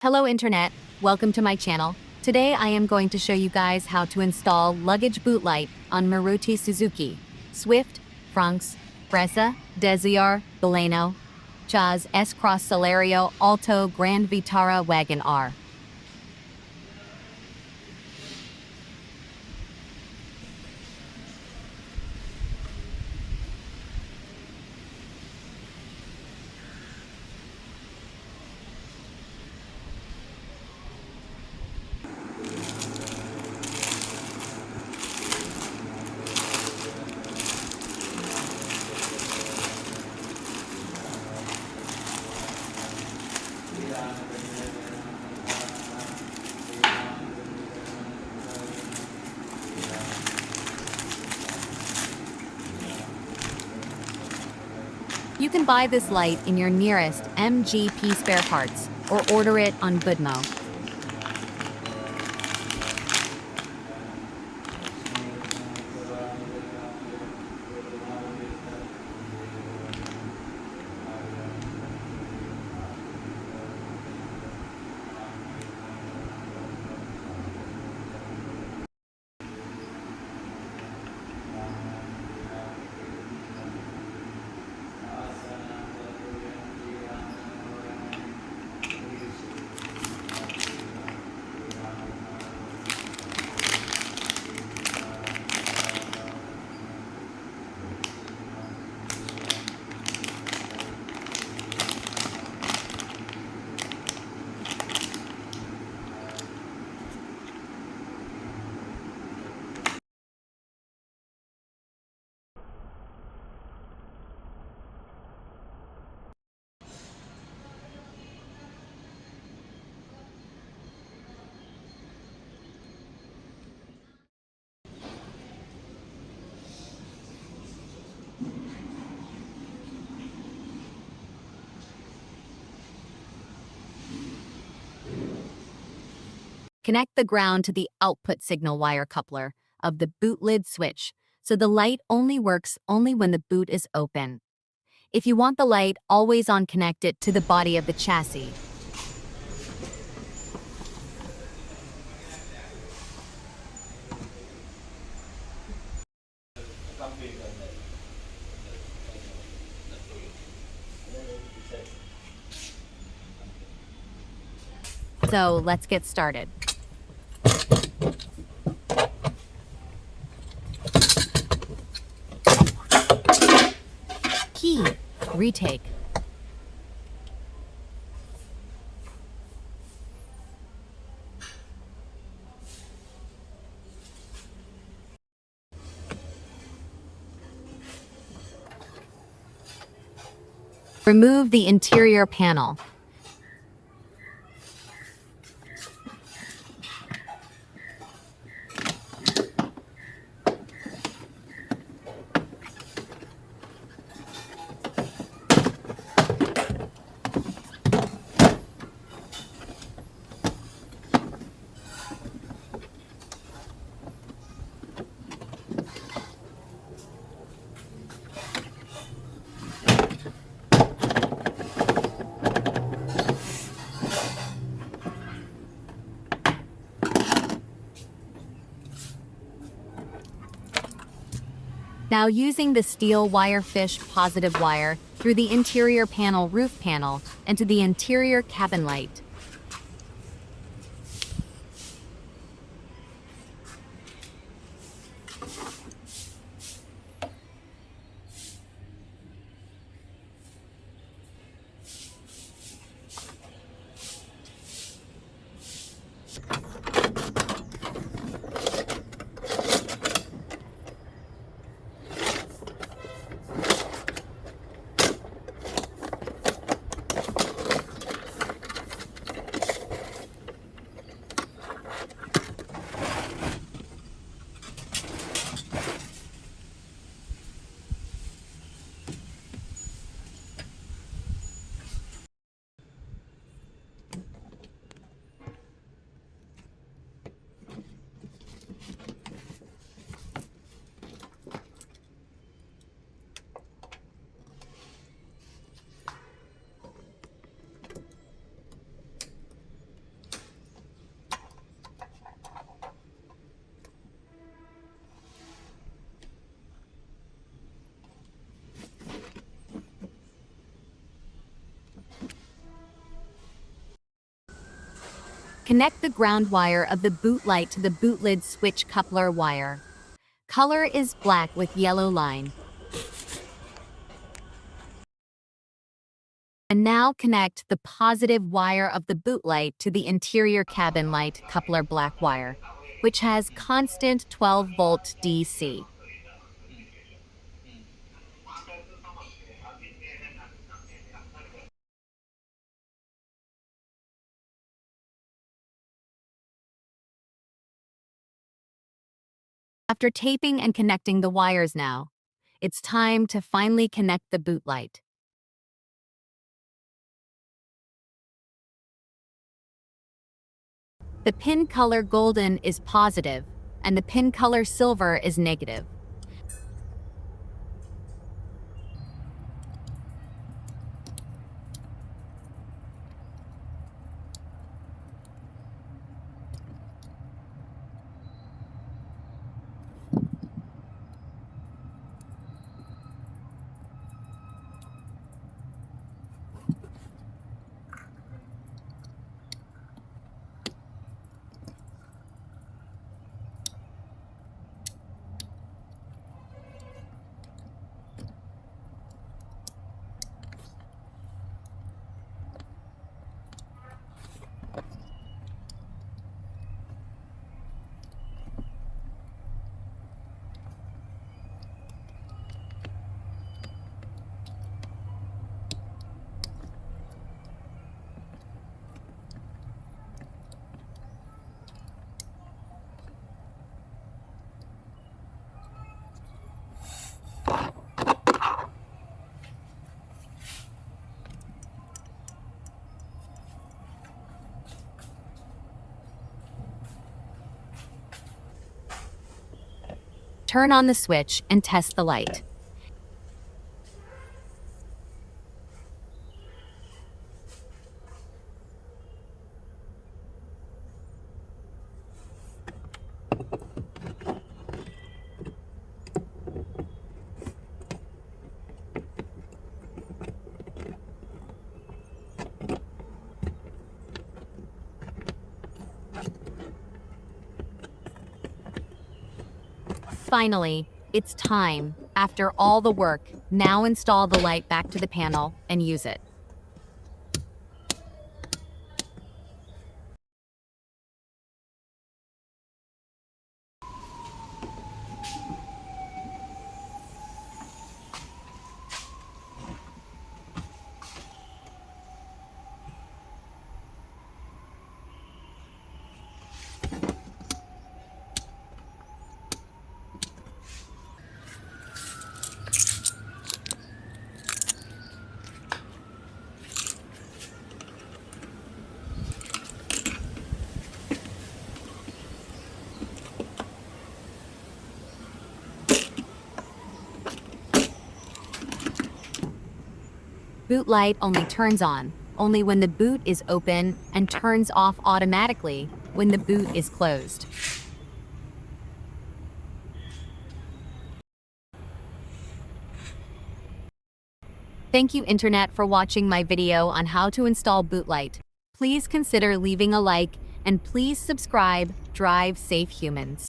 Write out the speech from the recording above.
Hello Internet, welcome to my channel. Today I am going to show you guys how to install luggage boot light on Maruti Suzuki, Swift, Fronx, Brezza, Desiar, Baleno, Chaz, S-Cross Celerio, Alto, Grand Vitara, Wagon R. You can buy this light in your nearest MGP spare parts or order it on Goodmo. Connect the ground to the output signal wire coupler of the boot lid switch, so the light only works when the boot is open. If you want the light always on, connect it to the body of the chassis. So let's get started. Key, retake. Remove the interior panel. Now using the steel wire fish positive wire through the interior panel roof panel and to the interior cabin light. Connect the ground wire of the boot light to the boot lid switch coupler wire. Color is black with yellow line. And now connect the positive wire of the boot light to the interior cabin light coupler black wire, which has constant 12-volt DC. After taping and connecting the wires now, it's time to finally connect the boot light. The pin color golden is positive, and the pin color silver is negative. Turn on the switch and test the light. Finally, it's time. After all the work, now install the light back to the panel and use it. Boot light only turns on only when the boot is open and turns off automatically when the boot is closed. Thank you, Internet, for watching my video on how to install boot light. Please consider leaving a like and please subscribe. Drive safe humans.